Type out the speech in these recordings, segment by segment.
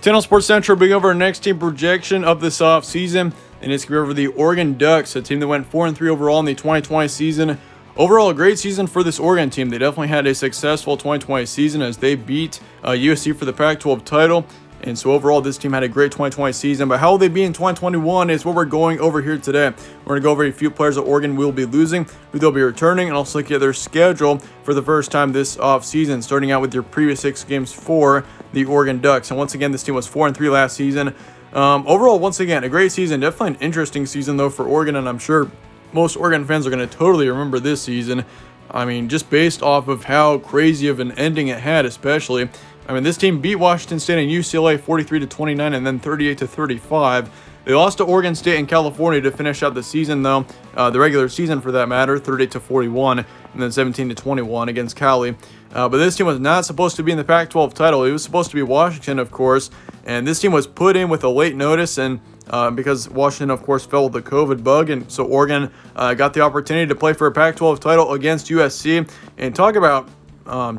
Channel Sports Central being over our next team projection of this offseason, and it's going to be over the Oregon Ducks, a team that went 4-3 overall in the 2020 season. Overall, a great season for this Oregon team. They definitely had a successful 2020 season as they beat USC for the Pac-12 title. And so overall, this team had a great 2020 season. But how will they be in 2021 is what we're going over here today. We're going to go over a few players that Oregon will be losing, who they'll be returning, and also look at their schedule for the first time this offseason, starting out with your previous 6 games for the Oregon Ducks. And once again, this team was 4-3 last season. Overall, once again, a great season. Definitely an interesting season, though, for Oregon, and I'm sure most Oregon fans are going to totally remember this season. I mean, just based off of how crazy of an ending it had, especially. I mean, this team beat Washington State and UCLA 43-29 and then 38-35. They lost to Oregon State and California to finish out the season, though, the regular season for that matter, 38-41 and then 17-21 against Cali. But this team was not supposed to be in the Pac-12 title. It was supposed to be Washington, of course, and this team was put in with a late notice, and because Washington, of course, fell with the COVID bug, and so Oregon got the opportunity to play for a Pac-12 title against USC. And talk about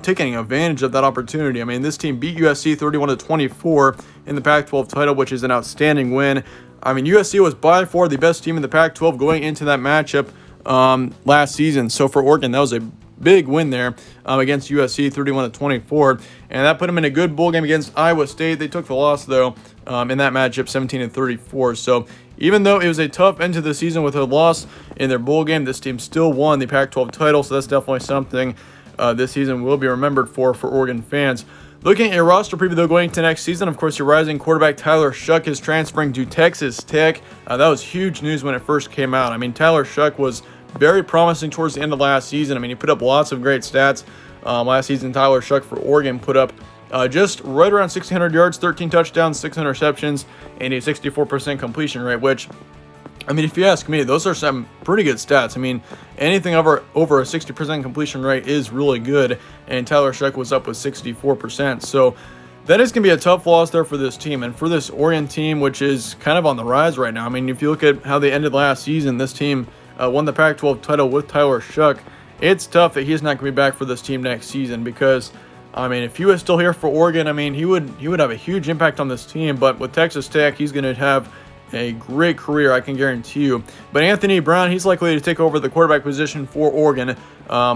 taking advantage of that opportunity. I mean, this team beat USC 31-24 in the Pac-12 title, which is an outstanding win. I mean, USC was by far the best team in the Pac-12 going into that matchup last season. So for Oregon, that was a big win there against USC 31-24, and that put them in a good bowl game against Iowa State. They took the loss, though, in that matchup 17-34. So even though it was a tough end to the season with a loss in their bowl game, this team still won the Pac-12 title, so that's definitely something this season will be remembered for Oregon fans. Looking at your roster preview, though, going into next season, of course, your rising quarterback Tyler Shough is transferring to Texas Tech. That was huge news when it first came out. I mean, Tyler Shough was very promising towards the end of last season. I mean, he put up lots of great stats. Last season, Tyler Shough for Oregon put up just right around 1,600 yards, 13 touchdowns, 6 interceptions, and a 64% completion rate, which, I mean, if you ask me, those are some pretty good stats. I mean, anything over a 60% completion rate is really good, and Tyler Shough was up with 64%. So that is going to be a tough loss there for this team, and for this Oregon team, which is kind of on the rise right now. I mean, if you look at how they ended last season, this team won the Pac-12 title with Tyler Shough. It's tough that he's not going to be back for this team next season because, I mean, if he was still here for Oregon, I mean, he would have a huge impact on this team. But with Texas Tech, he's going to have a great career, I can guarantee you. But Anthony Brown, he's likely to take over the quarterback position for Oregon.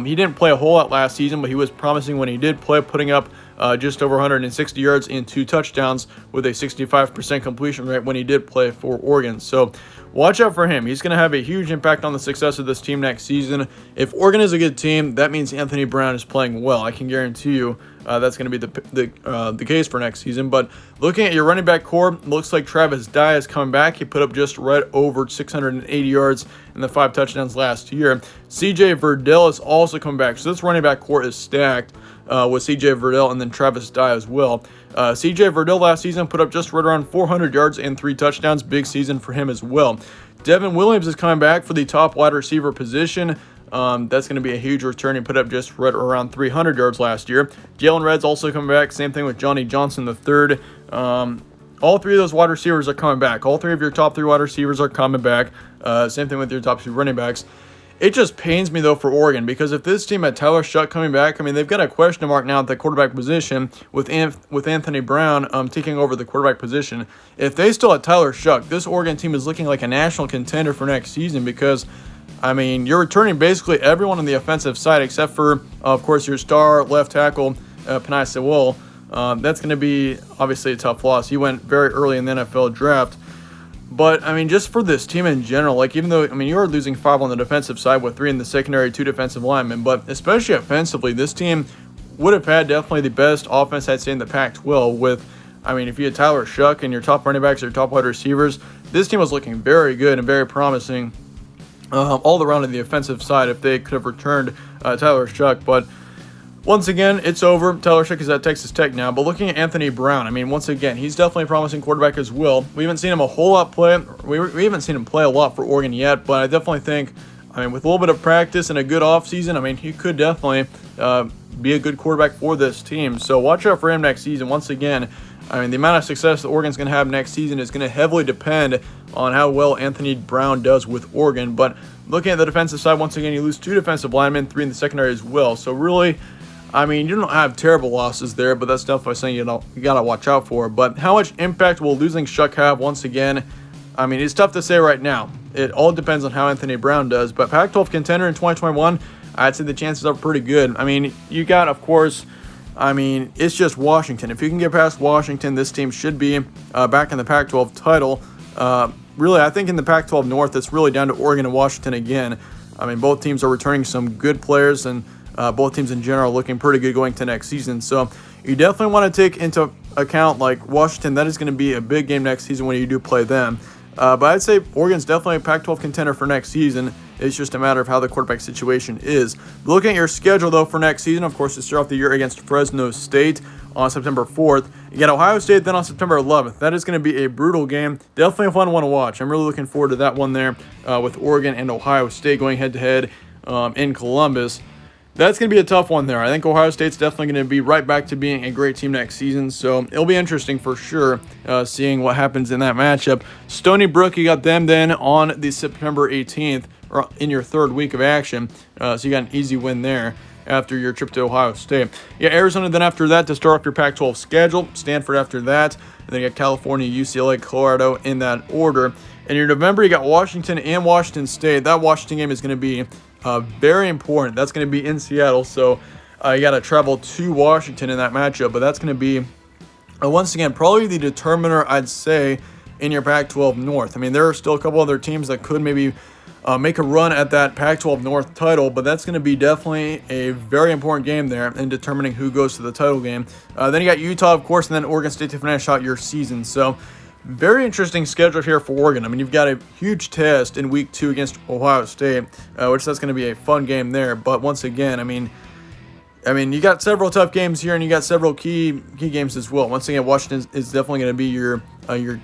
He didn't play a whole lot last season, but he was promising when he did play, putting up just over 160 yards and 2 touchdowns with a 65% completion rate when he did play for Oregon. So watch out for him. He's going to have a huge impact on the success of this team next season. If Oregon is a good team, that means Anthony Brown is playing well. I can guarantee you that's going to be the case for next season. But looking at your running back core, looks like Travis Dye is coming back. He put up just right over 680 yards and the 5 touchdowns last year. CJ Verdell is also coming back. So this running back core is stacked with CJ Verdell and then Travis Dye as well. CJ Verdell last season put up just right around 400 yards and 3 touchdowns. Big season for him as well. Devin Williams is coming back for the top wide receiver position. That's going to be a huge return. He put up just right around 300 yards last year. Jalen Redd's also coming back. Same thing with Johnny Johnson III. All 3 of those wide receivers are coming back. All 3 of your top 3 wide receivers are coming back. Same thing with your top 2 running backs. It just pains me, though, for Oregon, because if this team had Tyler Shough coming back, I mean, they've got a question mark now at the quarterback position with Anthony Brown taking over the quarterback position. If they still had Tyler Shough, this Oregon team is looking like a national contender for next season because, I mean, you're returning basically everyone on the offensive side except for, of course, your star left tackle, Penei Sewell. That's going to be, obviously, a tough loss. He went very early in the NFL draft. But, I mean, just for this team in general, like, even though, I mean, you're losing 5 on the defensive side with 3 in the secondary, 2 defensive linemen, but especially offensively, this team would have had definitely the best offense, I'd say, in the Pac-12 with, I mean, if you had Tyler Shough and your top running backs or your top wide receivers, this team was looking very good and very promising all around on the offensive side if they could have returned Tyler Shough. But once again, it's over. Tyler Shough is at Texas Tech now. But looking at Anthony Brown, I mean, once again, he's definitely a promising quarterback as well. We haven't seen him a whole lot play. We haven't seen him play a lot for Oregon yet, but I definitely think, I mean, with a little bit of practice and a good offseason, I mean, he could definitely be a good quarterback for this team. So watch out for him next season. Once again, I mean, the amount of success that Oregon's going to have next season is going to heavily depend on how well Anthony Brown does with Oregon. But looking at the defensive side, once again, you lose 2 defensive linemen, 3 in the secondary as well. So really, I mean, you don't have terrible losses there, but that's definitely something you gotta watch out for. But how much impact will losing Shough have once again? I mean, it's tough to say right now. It all depends on how Anthony Brown does. But Pac-12 contender in 2021, I'd say the chances are pretty good. I mean, you got, of course, I mean, it's just Washington. If you can get past Washington, this team should be back in the Pac-12 title. Really, I think in the Pac-12 North, it's really down to Oregon and Washington again. I mean, both teams are returning some good players, and both teams in general are looking pretty good going to next season. So you definitely want to take into account, like, Washington. That is going to be a big game next season when you do play them. But I'd say Oregon's definitely a Pac-12 contender for next season. It's just a matter of how the quarterback situation is. Looking at your schedule, though, for next season, of course, to start off the year against Fresno State on September 4th. You got Ohio State then on September 11th. That is going to be a brutal game. Definitely a fun one to watch. I'm really looking forward to that one there with Oregon and Ohio State going head-to-head in Columbus. That's going to be a tough one there. I think Ohio State's definitely going to be right back to being a great team next season, so it'll be interesting for sure seeing what happens in that matchup. Stony Brook, you got them then on the September 18th, or in your third week of action, so you got an easy win there after your trip to Ohio State. Yeah, Arizona then after that to start off your Pac-12 schedule, Stanford after that, and then you got California, UCLA, Colorado in that order. In your November, you got Washington and Washington State. That Washington game is going to be very important. That's going to be in Seattle, so you got to travel to Washington in that matchup. But that's going to be, once again, probably the determiner, I'd say, in your Pac-12 North. I mean, there are still a couple other teams that could maybe make a run at that Pac-12 North title, but that's going to be definitely a very important game there in determining who goes to the title game. Then you got Utah, of course, and then Oregon State to finish out your season. So very interesting schedule here for Oregon. I mean, you've got a huge test in week 2 against Ohio State, which that's going to be a fun game there. But once again, I mean, you got several tough games here, and you got several key games as well. Once again, Washington is definitely going to be your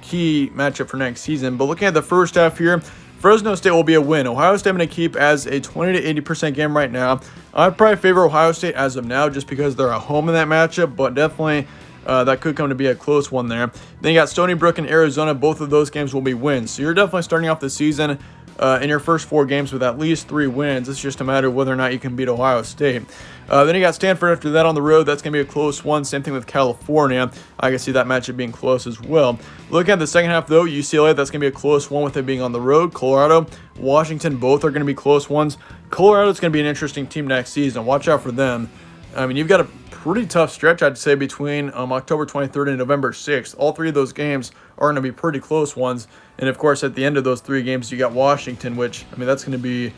key matchup for next season. But looking at the first half here, Fresno State will be a win. Ohio State I'm going to keep as a 20 to 80% game right now. I'd probably favor Ohio State as of now just because they're at home in that matchup, but definitely that could come to be a close one there. Then you got Stony Brook and Arizona. Both of those games will be wins. So you're definitely starting off the season in your first 4 games with at least 3 wins. It's just a matter of whether or not you can beat Ohio State. Then you got Stanford after that on the road. That's going to be a close one. Same thing with California. I can see that matchup being close as well. Looking at the second half, though, UCLA, that's going to be a close one with it being on the road. Colorado, Washington, both are going to be close ones. Colorado's going to be an interesting team next season. Watch out for them. I mean, you've got a pretty tough stretch, I'd say, between October 23rd and November 6th. All 3 of those games are going to be pretty close ones. And, of course, at the end of those 3 games, you got Washington, which, I mean, that's going to be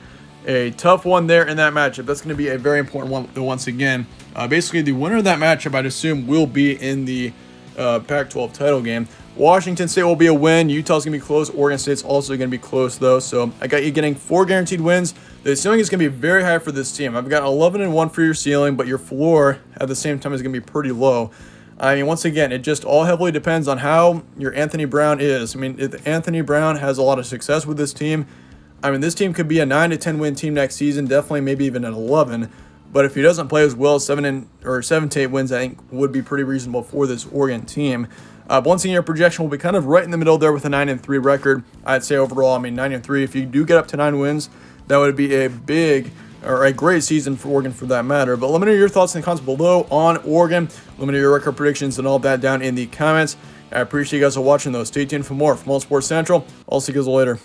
a tough one there in that matchup. That's going to be a very important one once again. Basically, the winner of that matchup, I'd assume, will be in the Pac-12 title game. Washington State will be a win. Utah's going to be close. Oregon State's also going to be close, though. So I got you getting 4 guaranteed wins. The ceiling is going to be very high for this team. I've got 11-1 for your ceiling, but your floor at the same time is going to be pretty low. I mean, once again, it just all heavily depends on how your Anthony Brown is. I mean, if Anthony Brown has a lot of success with this team, I mean, this team could be a 9 to 10 win team next season, definitely maybe even an 11. But if he doesn't play as well, 7 to 8 wins, I think, would be pretty reasonable for this Oregon team. Once again, your projection will be kind of right in the middle there with a 9-3 record. I'd say overall, I mean, 9-3. If you do get up to 9 wins, that would be a big or a great season for Oregon for that matter. But let me know your thoughts in the comments below on Oregon. Let me know your record predictions and all that down in the comments. I appreciate you guys for watching, though. Stay tuned for more from All Sports Central. I'll see you guys later.